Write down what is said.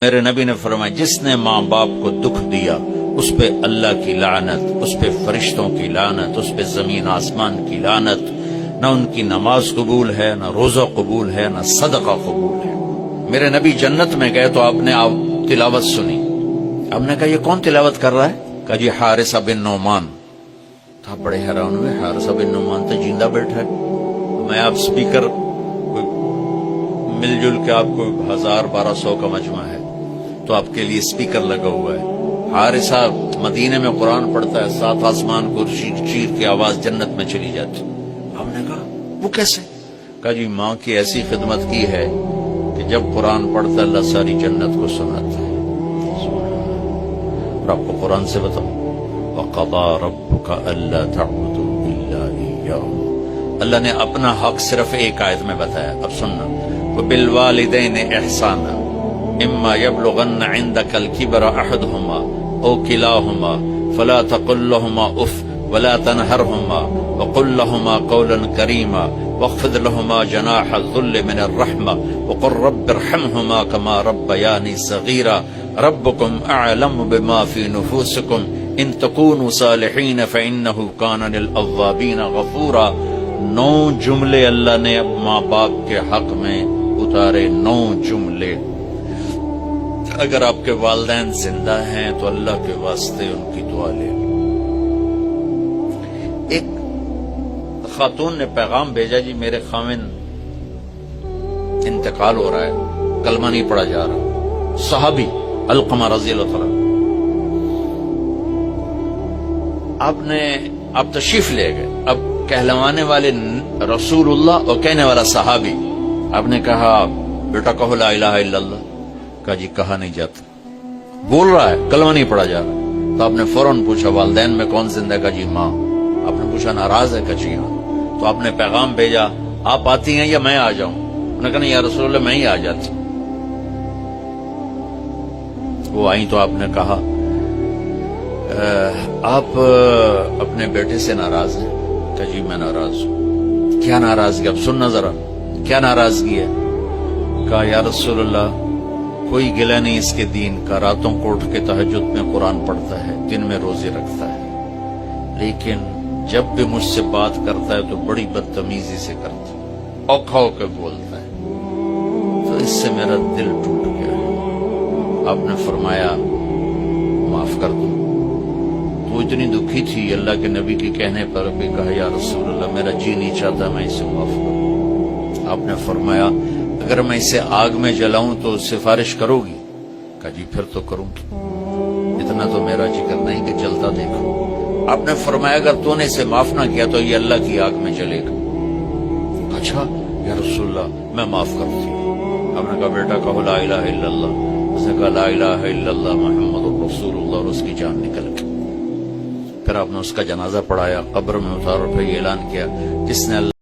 میرے نبی نے فرمایا جس نے ماں باپ کو دکھ دیا اس پہ اللہ کی لعنت، اس پہ فرشتوں کی لعنت، اس پہ زمین آسمان کی لعنت، نہ ان کی نماز قبول ہے، نہ روزہ قبول ہے، نہ صدقہ قبول ہے۔ میرے نبی جنت میں گئے تو آپ نے تلاوت سنی۔ آپ نے کہا یہ کون تلاوت کر رہا ہے؟ کہا جی حارثہ بن نعمان۔ تو آپ بڑے حیران ہوئے، حارثہ بن نعمان تو زندہ بیٹھا ہے۔ میں آپ سپیکر مل جل کے آپ کو 1000-1200 کا مجمع ہے تو آپ کے لیے سپیکر لگا ہوا ہے۔ حارثہ مدینے میں قرآن پڑھتا ہے، 7 آسمان کو چیر کی آواز جنت میں چلی جاتی۔ ہم نے کہا وہ کیسے؟ کہا جی ماں کی ایسی خدمت کی ہے کہ جب قرآن پڑھتا ہے اللہ ساری جنت کو سناتا ہے۔ اور آپ کو قرآن سے بتاؤں، وَقَضَى رَبُّكَ أَلَّا تَعْبُدُوا إِلَّا إِيَّاهُ۔ اللہ نے اپنا حق صرف ایک آیت میں بتایا، اب سننا، وَبِالْوَالِدَيْنِ إِحْسَانًا إِمَّا يَبْلُغَنَّ عِندَكَ الْكِبَرَ أَحَدُهُمَا أَوْ كِلَاهُمَا فَلَا تَقُل لَّهُمَا أُفٍّ وَلَا تَنْهَرْهُمَا وَقُل لَّهُمَا قَوْلًا كَرِيمًا وَاخْفِضْ لَهُمَا جَنَاحَ الذُّلِّ مِنَ الرَّحْمَةِ وَقُل رَّبِّ ارْحَمْهُمَا كَمَا رَبَّيَانِي صَغِيرًا رَبُّكُمْ أَعْلَمُ بِمَا فِي نُفُوسِكُمْ إِن تَكُونُوا صَالِحِينَ فَإِنَّهُ كَانَ لِلْأَوَّابِينَ غَفُورًا۔ 9 جملے اللہ نے اب ماں باپ کے حق میں اتارے، 9 جملے۔ اگر آپ کے والدین زندہ ہیں تو اللہ کے واسطے ان کی دعا لے۔ ایک خاتون نے پیغام بھیجا، جی میرے خاوند انتقال ہو رہا ہے، کلمہ نہیں پڑھا جا رہا۔ صحابی علقمہ رضی اللہ تعالیٰ، آپ تشریف لے گئے، اب کہلوانے والے رسول اللہ اور کہنے والا صحابی۔ آپ نے کہا بیٹا کہو لا الہ الا اللہ۔ کہا جی کہا نہیں جاتا، بول رہا ہے کلمہ نہیں پڑھا جا رہا۔ تو آپ نے فوراً پوچھا والدین میں کون زندہ؟ کہا جی ماں۔ آپ نے پوچھا ناراض ہے؟ کہا جی ہاں۔ تو آپ نے پیغام بھیجا آپ آتی ہیں یا میں آ جاؤں؟ انہوں نے کہا نہیں یا رسول اللہ میں ہی آ جاتی۔ وہ آئیں تو آپ نے کہا آپ اپنے بیٹے سے ناراض ہیں؟ کہ جی میں ناراض ہوں۔ کیا ناراضگی؟ اب سننا ذرا، کیا ناراضگی ہے؟ کہا یا رسول اللہ کوئی گلہ نہیں اس کے دین کا، راتوں کو اٹھ کے تہجد میں قرآن پڑھتا ہے، دن میں روزے رکھتا ہے، لیکن جب بھی مجھ سے بات کرتا ہے تو بڑی بدتمیزی سے کرتا ہے، اوکھا ہو کے بولتا ہے، تو اس سے میرا دل ٹوٹ گیا ہے۔ آپ نے فرمایا معاف کر دو۔ تو اتنی دکھی تھی، اللہ کے نبی کے کہنے پر بھی کہا یا رسول اللہ میرا جی نہیں چاہتا میں اسے معاف کروں۔ آپ نے فرمایا اگر میں اسے آگ میں جلاؤں تو سفارش کرو گی؟ کہا جی پھر تو کروں گی، اتنا تو میرا جگر نہیں کہ جلتا دیکھو۔ آپ نے فرمایا اگر تو نے اسے معاف نہ کیا تو یہ اللہ کی آگ میں جلے گا۔ اچھا یا رسول اللہ میں معاف کرتی ہوں۔ آپ نے کہا بیٹا کہو لا الہ الا اللہ۔ اس نے کہا لا الہ الا اللہ محمد رسول اللہ، اور اس کی جان نکل گئی۔ پھر آپ نے اس کا جنازہ پڑھایا، قبر میں اتارا، پھر یہ اعلان کیا جس نے اللہ